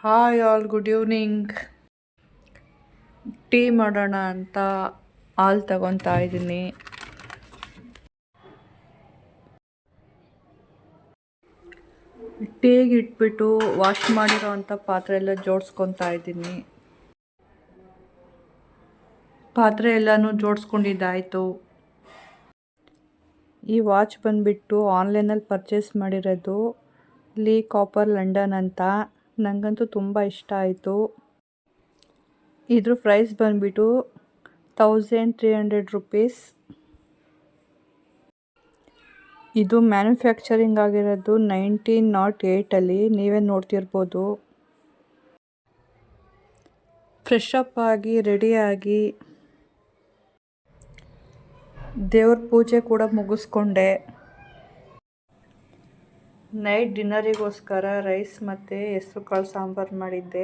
Hi all, good evening. Tea ಮಾಡೋಣ ಅಂತ ಹಾಲು ತಗೊತಾ ಇದ್ದೀನಿ. ಟೀಗೆ ಇಟ್ಬಿಟ್ಟು ವಾಶ್ ಮಾಡಿರೋ ಅಂಥ ಪಾತ್ರೆ ಎಲ್ಲ ಜೋಡಿಸ್ಕೊತಾ ಇದ್ದೀನಿ. ಪಾತ್ರೆ ಎಲ್ಲನೂ ಜೋಡಿಸ್ಕೊಂಡಿದ್ದಾಯಿತು. ಈ ವಾಚ್ ಬಂದುಬಿಟ್ಟು ಆನ್ಲೈನಲ್ಲಿ ಪರ್ಚೇಸ್ ಮಾಡಿರೋದು, ಲೀ ಕಾಪರ್ ಲಂಡನ್ ಅಂತ. ನನಗಂತೂ ತುಂಬ ಇಷ್ಟ ಆಯಿತು. ಇದ್ರ ಪ್ರೈಸ್ ಬಂದುಬಿಟ್ಟು 1300 ರೂಪೀಸ್. ಇದು ಮ್ಯಾನುಫ್ಯಾಕ್ಚರಿಂಗ್ ಆಗಿರೋದು 1908 ನೀವೇ ನೋಡ್ತಿರ್ಬೋದು. ಫ್ರೆಶ್ ಅಪ್ ಆಗಿ ರೆಡಿಯಾಗಿ ದೇವ್ರ ಪೂಜೆ ಕೂಡ ಮುಗಿಸ್ಕೊಂಡೆ. ನೈಟ್ ಡಿನ್ನರಿಗೋಸ್ಕರ ರೈಸ್ ಮತ್ತು ಹೆಸ್ರು ಕಾಳು ಸಾಂಬಾರು ಮಾಡಿದ್ದೆ.